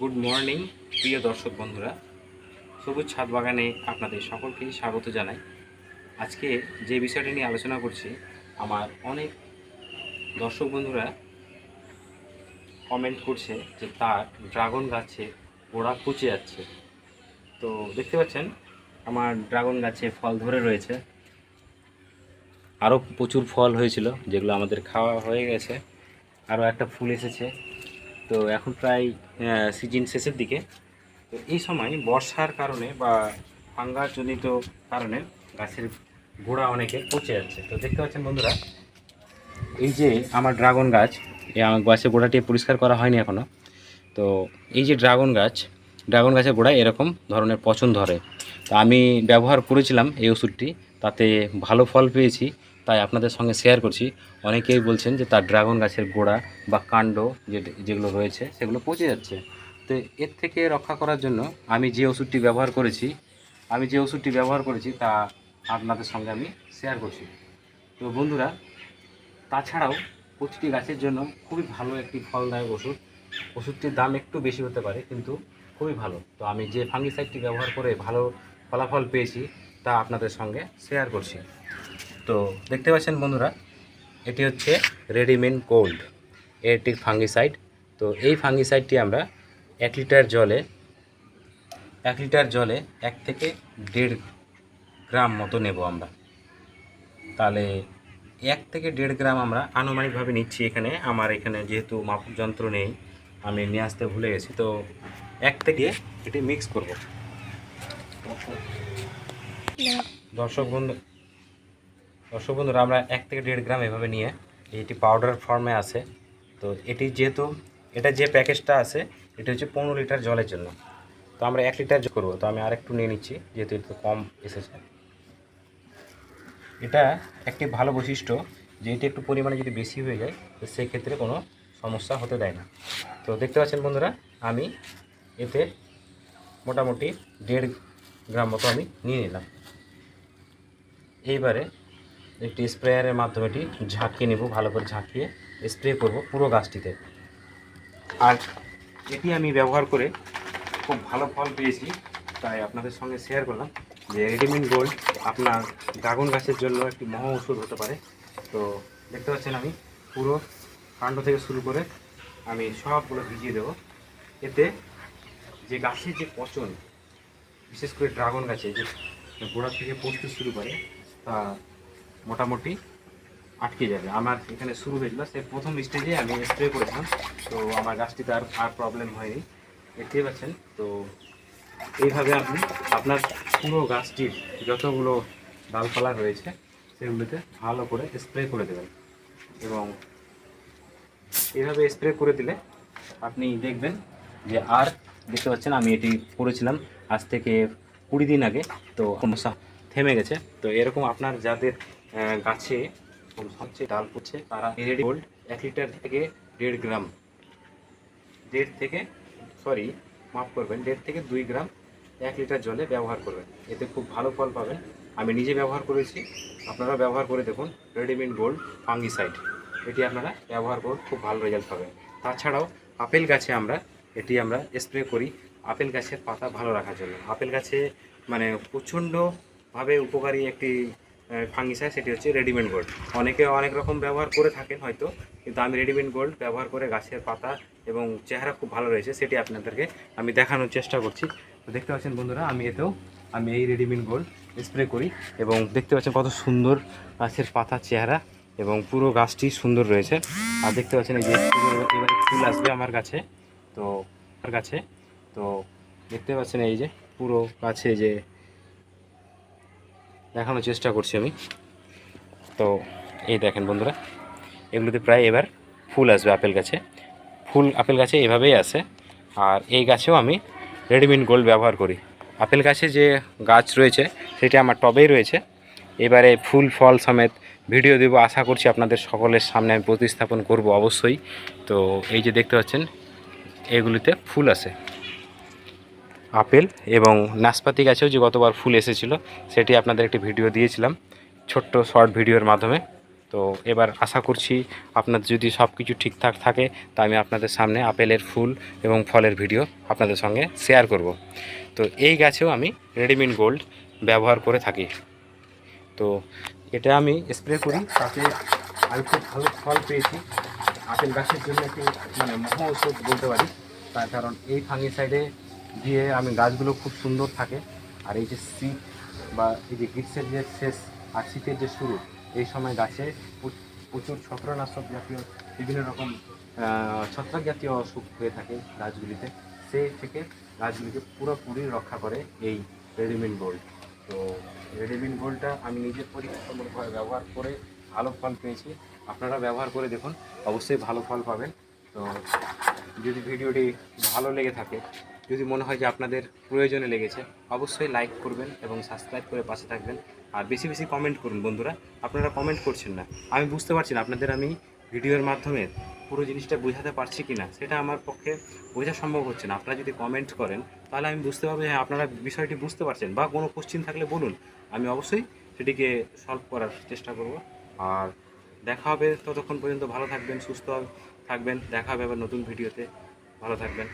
Good morning প্রিয় দর্শক বন্ধুরা, সবুজ ছাদ বাগানে আপনাদের সকলকেই স্বাগত জানাই। আজকে যে বিষয়টি নিয়ে আলোচনা করছি, আমার অনেক দর্শক বন্ধুরা কমেন্ট করছে যে তার ড্রাগন গাছে গোড়া পচে যাচ্ছে। তো দেখতে পাচ্ছেন আমার ড্রাগন গাছে ফল ধরে রয়েছে, আরও প্রচুর ফল হয়েছিল যেগুলো আমাদের খাওয়া হয়ে গেছে, আরও একটা ফুল এসেছে। তো এখন প্রায় সিজন শেষের দিকে। তো এই সময় বর্ষার কারণে বা ফাঙ্গাসজনিত কারণে গাছের গোড়া অনেকে পচে যাচ্ছে। তো দেখতে পাচ্ছেন বন্ধুরা, এই যে আমার ড্রাগন গাছ, এই আমার গাছের গোড়াটি পরিষ্কার করা হয়নি এখনও। তো এই যে ড্রাগন গাছের গোড়ায় এরকম ধরনের পচন ধরে। তো আমি ব্যবহার করেছিলাম এই ওষুধটি, তাতে ভালো ফল পেয়েছি, তাই আপনাদের সঙ্গে শেয়ার করছি। অনেকেই বলছেন যে তার ড্রাগন গাছের গোড়া বা কাণ্ড যেগুলো রয়েছে সেগুলো পচে যাচ্ছে। তো এর থেকে রক্ষা করার জন্য আমি যে ওষুধটি ব্যবহার করেছি তা আপনাদের সঙ্গে আমি শেয়ার করছি। তো বন্ধুরা, তাছাড়াও প্রতিটি গাছের জন্য খুবই ভালো একটি ফলদায়ক ওষুধটির দাম একটু বেশি হতে পারে, কিন্তু খুবই ভালো। তো আমি যে ফাঙ্গিসাইডটি ব্যবহার করে ভালো ফলাফল পেয়েছি তা আপনাদের সঙ্গে শেয়ার করছি। তো দেখতে পাচ্ছেন বন্ধুরা, এটি হচ্ছে রেডিমেন গোল্ড এটি ফাঙ্গিসাইড। তো এই ফাঙ্গিসাইডটি আমরা 1 লিটার জলে 1 থেকে 1.5 গ্রাম মতো নেব আমরা। তাহলে 1 থেকে 1.5 গ্রাম আমরা আনুমানিকভাবে নিচ্ছি। আমার এখানে যেহেতু মাপক যন্ত্র নেই, আমি নিয়ে আসতে ভুলে গেছি। তো 1 থেকে এটি মিক্স করব। দর্শক বন্ধুরা, আমরা 1 থেকে 1.5 গ্রাম এভাবে নিয়ে এটি পাউডার ফর্মে আছে। তো এটি যেহেতু এটা যে প্যাকেজটা আছে এটি হচ্ছে 15 লিটার জলের জন্য। তো আমরা 1 লিটার যোগ করবো। তো আমি আরেকটু নিয়ে নিচ্ছি যেহেতু একটু কম এসেছে। এটা একটি ভালো বৈশিষ্ট্য যে এটি একটু পরিমাণে যদি বেশি হয়ে যায় তো সেক্ষেত্রে কোনো সমস্যা হতে দেয় না। তো দেখতে পাচ্ছেন বন্ধুরা, আমি এতে মোটামুটি 1.5 গ্রাম মতো আমি নিয়ে নিলাম। এইবারে একটি স্প্রেয়ারের মাধ্যমে এটি ঝাঁকিয়ে নেব, ভালো করে ঝাঁকিয়ে স্প্রে করব পুরো গাছটিতে। আর এটি আমি ব্যবহার করে খুব ভালো ফল পেয়েছি, তাই আপনাদের সঙ্গে শেয়ার করলাম যে রেডিমেন গোল্ড আপনার ড্রাগন গাছের জন্য একটি মহা ওষুধ হতে পারে। তো দেখতে পাচ্ছেন আমি পুরো কাণ্ড থেকে শুরু করে আমি সবগুলো ভিজিয়ে দেবো। এতে যে গাছের যে পচন, বিশেষ করে ড্রাগন গাছে যে গোড়া থেকে পচতে শুরু করে, তা মোটামুটি আটকে যাবে। আমার এখানে শুরু হয়েছিল সে প্রথম স্টেজে আমি স্প্রে করেছিলাম, তো আমার গাছটিতে আর প্রবলেম হয়নি, দেখতে পাচ্ছেন। তো এইভাবে আপনি আপনার পুরো গাছটির যতগুলো ডালপালা রয়েছে সেগুলোতে ভালো করে স্প্রে করে দেবেন। এবং এইভাবে স্প্রে করে দিলে আপনি দেখবেন যে আর দেখতে পাচ্ছেন আমি এটি করেছিলাম আজ থেকে 20 দিন আগে, তো সমস্যা থেমে গেছে। তো এরকম আপনার যাদের গাছে হচ্ছে ডাল পড়ছে তারা রেডি গোল্ড 1 লিটার থেকে 1.5 গ্রাম 1.5 থেকে 2 গ্রাম 1 লিটার জলে ব্যবহার করবেন। এতে খুব ভালো ফল পাবেন। আমি নিজে ব্যবহার করেছি, আপনারা ব্যবহার করে দেখুন। রেডিমেন গোল্ড ফাঙ্গিসাইড এটি আপনারা ব্যবহার করুন, খুব ভালো রেজাল্ট পাবেন। তাছাড়াও আপেল গাছে আমরা স্প্রে করি আপেল গাছের পাতা ভালো রাখার জন্য। আপেল গাছে মানে প্রচণ্ডভাবে উপকারী একটি ফাঙ্গিসাইড, সেটি হচ্ছে রেডিমেন গোল্ড। অনেকে অনেক রকম ব্যবহার করে থাকেন হয়তো, কিন্তু আমি রেডিমেন গোল্ড ব্যবহার করে গাছের পাতা এবং চেহারা খুব ভালো রয়েছে সেটি আপনাদেরকে আমি দেখানোর চেষ্টা করছি। তো দেখতে পাচ্ছেন বন্ধুরা, আমি এই রেডিমেন গোল্ড স্প্রে করি এবং দেখতে পাচ্ছেন কত সুন্দর গাছের পাতার চেহারা এবং পুরো গাছটি সুন্দর রয়েছে। আর দেখতে পাচ্ছেন এই যে এবারে ফুল আসবে আমার গাছে। তো দেখতে পাচ্ছেন এই যে পুরো গাছে যে দেখানোর চেষ্টা করছি আমি। তো এই দেখেন বন্ধুরা, এগুলোতে প্রায় এবার ফুল আসবে আপেল গাছে এভাবেই আসে। আর এই গাছেও আমি রেডিমেন গোল্ড ব্যবহার করি। আপেল গাছে যে গাছ রয়েছে সেটি আমার টবেই রয়েছে। এবারে ফুল ফল সমেত ভিডিও দেব, আশা করছি আপনাদের সকলের সামনে আমি প্রতিস্থাপন করব অবশ্যই। তো এই যে দেখতে পাচ্ছেন এগুলিতে ফুল আসে আপেল এবং নাশপাতি গাছেও যে গতবার ফুল এসেছিলো সেটি আপনাদের একটি ভিডিও দিয়েছিলাম ছোট্ট শর্ট ভিডিওর মাধ্যমে। তো এবার আশা করছি আপনার যদি সব কিছু ঠিকঠাক থাকে তা আমি আপনাদের সামনে আপেলের ফুল এবং ফলের ভিডিও আপনাদের সঙ্গে শেয়ার করব। তো এই গাছেও আমি রেডিমিন গোল্ড ব্যবহার করে থাকি। তো এটা আমি স্প্রে করি, তাতে আমি খুব ভালো ফল পেয়েছি। আপেল গাছের জন্য একটি মানে মহা ঔষধ বলতে পারি, তার কারণ এই ফাঙ্গিসাইডে দিয়ে আমি গাছগুলো খুব সুন্দর থাকে। আর এই যে শীত বা এই যে গ্রীষ্মের যে শেষ আর শীতের যে শুরু, এই সময় গাছে প্রচুর ছত্রনাশক জাতীয় বিভিন্ন রকম ছত্রাক জাতীয় অসুখ হয়ে থাকে গাছগুলিতে, সেই থেকে গাছগুলিকে পুরোপুরি রক্ষা করে এই রেডিমিন গোল্ড। তো রেডিমিন গোল্ডটা আমি নিজের পরীক্ষামূলকভাবে ব্যবহার করে ভালো ফল পেয়েছি। আপনারা ব্যবহার করে দেখুন, অবশ্যই ভালো ফল পাবেন। তো যদি ভিডিওটি ভালো লেগে থাকে, যদি মনে হয় যে আপনাদের প্রয়োজনে লেগেছে, অবশ্যই লাইক করবেন এবং সাবস্ক্রাইব করে পাশে থাকবেন। আর বেশি বেশি কমেন্ট করুন বন্ধুরা, আপনারা কমেন্ট করছেন না। আমি বুঝতে পারছি না আপনাদের আমি ভিডিওর মাধ্যমে পুরো জিনিসটা বোঝাতে পারছি কি না, সেটা আমার পক্ষে বোঝা সম্ভব হচ্ছে না। আপনারা যদি কমেন্ট করেন তাহলে আমি বুঝতে পারবো হ্যাঁ আপনারা বিষয়টি বুঝতে পারছেন, বা কোনো কোশ্চিন থাকলে বলুন, আমি অবশ্যই সেটিকে সলভ করার চেষ্টা করব। আর দেখা হবে, ততক্ষণ পর্যন্ত ভালো থাকবেন, সুস্থ থাকবেন। দেখা হবে আবার নতুন ভিডিওতে। ভালো থাকবেন।